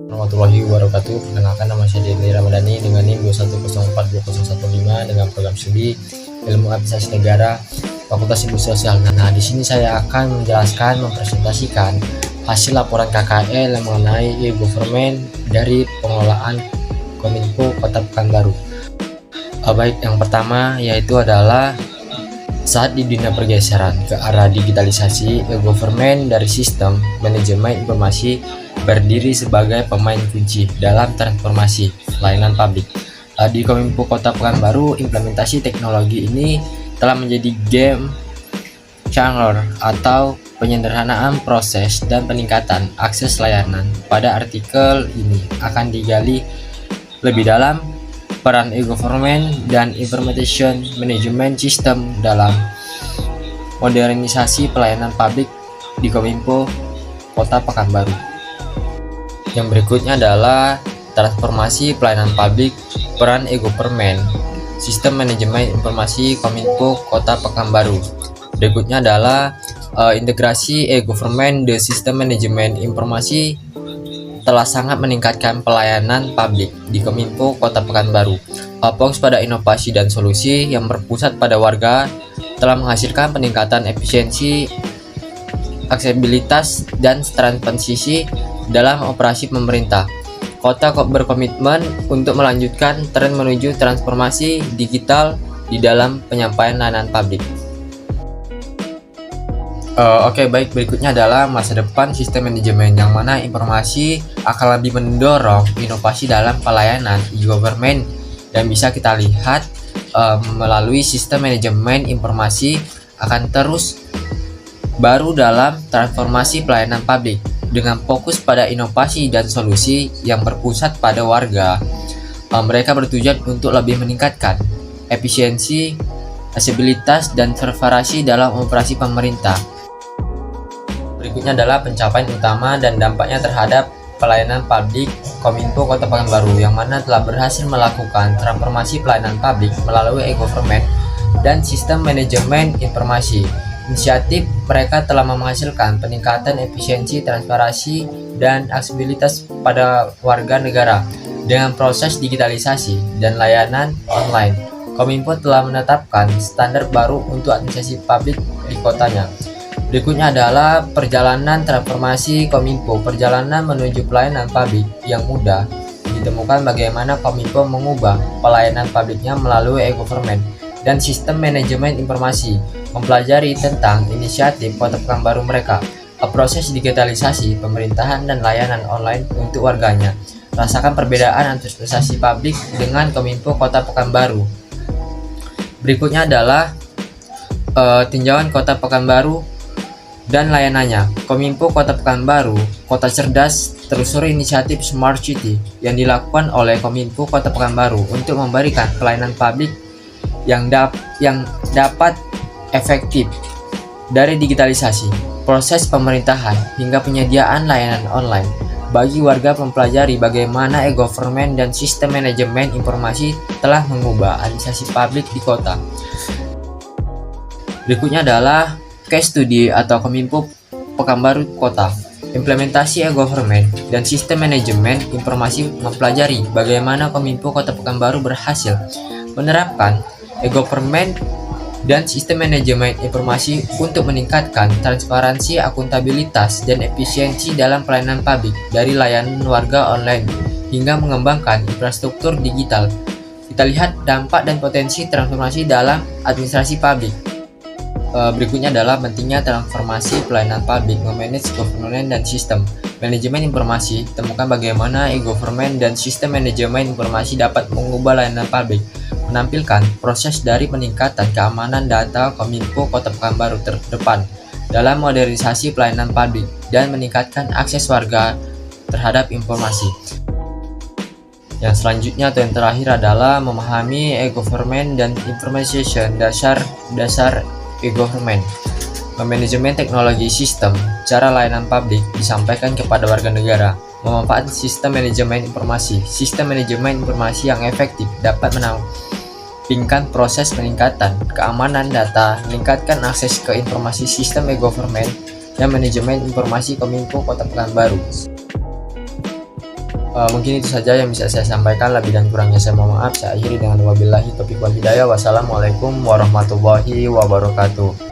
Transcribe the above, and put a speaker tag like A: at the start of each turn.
A: Warahmatullahi wabarakatuh. Perkenalkan, nama saya Denny Ramadhani dengan NIM 210420115 dengan program studi Ilmu Administrasi Negara Fakultas Ilmu Sosial. Nah, di sini saya akan mempresentasikan hasil laporan KKL mengenai e-government dari pengelolaan Kominfo Kota Pekanbaru. Baik, yang pertama yaitu adalah saat di dunia pergeseran ke arah digitalisasi, e-government dari sistem manajemen informasi berdiri sebagai pemain kunci dalam transformasi layanan publik. Di Kominfo Kota Pekanbaru, implementasi teknologi ini telah menjadi game changer atau penyederhanaan proses dan peningkatan akses layanan. Pada artikel ini akan digali lebih dalam peran e-government dan information management system dalam modernisasi pelayanan publik di Kominfo Kota Pekanbaru. Yang berikutnya adalah transformasi pelayanan publik, peran e-government, sistem manajemen informasi Kominfo Kota Pekanbaru. Berikutnya adalah integrasi e-government dan sistem manajemen informasi telah sangat meningkatkan pelayanan publik di Kominfo Kota Pekanbaru. Fokus pada inovasi dan solusi yang berpusat pada warga telah menghasilkan peningkatan efisiensi, aksesibilitas, dan transparansi dalam operasi pemerintah. Kota berkomitmen untuk melanjutkan tren menuju transformasi digital di dalam penyampaian layanan publik. Oke, baik, berikutnya adalah masa depan sistem manajemen, yang mana informasi akan lebih mendorong inovasi dalam pelayanan e-government, dan bisa kita lihat melalui sistem manajemen informasi akan terus baru dalam transformasi pelayanan publik dengan fokus pada inovasi dan solusi yang berpusat pada warga. Mereka bertujuan untuk lebih meningkatkan efisiensi, aksesibilitas, dan transparansi dalam operasi pemerintah. Berikutnya adalah pencapaian utama dan dampaknya terhadap pelayanan publik Kominfo Kota Pekanbaru, yang mana telah berhasil melakukan transformasi pelayanan publik melalui e-government dan sistem manajemen informasi. Inisiatif mereka telah menghasilkan peningkatan efisiensi, transparansi, dan aksesibilitas pada warga negara dengan proses digitalisasi dan layanan online. Kominfo telah menetapkan standar baru untuk administrasi publik di kotanya. Berikutnya adalah perjalanan transformasi Kominfo. Perjalanan menuju pelayanan publik yang mudah ditemukan bagaimana Kominfo mengubah pelayanan publiknya melalui e-government dan sistem manajemen informasi. Mempelajari tentang inisiatif Kota Pekanbaru mereka, proses digitalisasi pemerintahan dan layanan online untuk warganya. Rasakan perbedaan administrasi publik dengan Kominfo Kota Pekanbaru. Berikutnya adalah tinjauan Kota Pekanbaru dan layanannya. Kominfo Kota Pekanbaru, kota cerdas, telusuri inisiatif Smart City yang dilakukan oleh Kominfo Kota Pekanbaru untuk memberikan pelayanan publik yang dapat efektif, dari digitalisasi proses pemerintahan hingga penyediaan layanan online bagi warga. Mempelajari bagaimana e-government dan sistem manajemen informasi telah mengubah administrasi publik di kota. Berikutnya adalah case study atau Kominfo Pekanbaru Kota. Implementasi e-government dan sistem manajemen informasi mempelajari bagaimana Kominfo Kota Pekanbaru berhasil menerapkan e-government dan sistem manajemen informasi untuk meningkatkan transparansi, akuntabilitas, dan efisiensi dalam pelayanan publik dari layanan warga online hingga mengembangkan infrastruktur digital. Kita lihat dampak dan potensi transformasi dalam administrasi publik. Berikutnya adalah pentingnya transformasi pelayanan publik, memanage governance dan sistem manajemen informasi. Temukan bagaimana e-government dan sistem manajemen informasi dapat mengubah layanan publik, menampilkan proses dari peningkatan keamanan data Kominfo Kota Pekanbaru terdepan dalam modernisasi pelayanan publik dan meningkatkan akses warga terhadap informasi. Yang selanjutnya atau yang terakhir adalah memahami e-government dan information, dasar e-government. Manajemen teknologi sistem, cara layanan publik disampaikan kepada warga negara. Memanfaatkan sistem manajemen informasi. Sistem manajemen informasi yang efektif dapat menampilkan proses peningkatan keamanan data, meningkatkan akses ke informasi sistem e-government, dan Manajemen Informasi Kominfo Kota Pekanbaru. Mungkin itu saja yang bisa saya sampaikan, lebih dan kurangnya saya mohon maaf. Saya akhiri dengan wabillahi taufiq wal hidayah. Wassalamualaikum warahmatullahi wabarakatuh.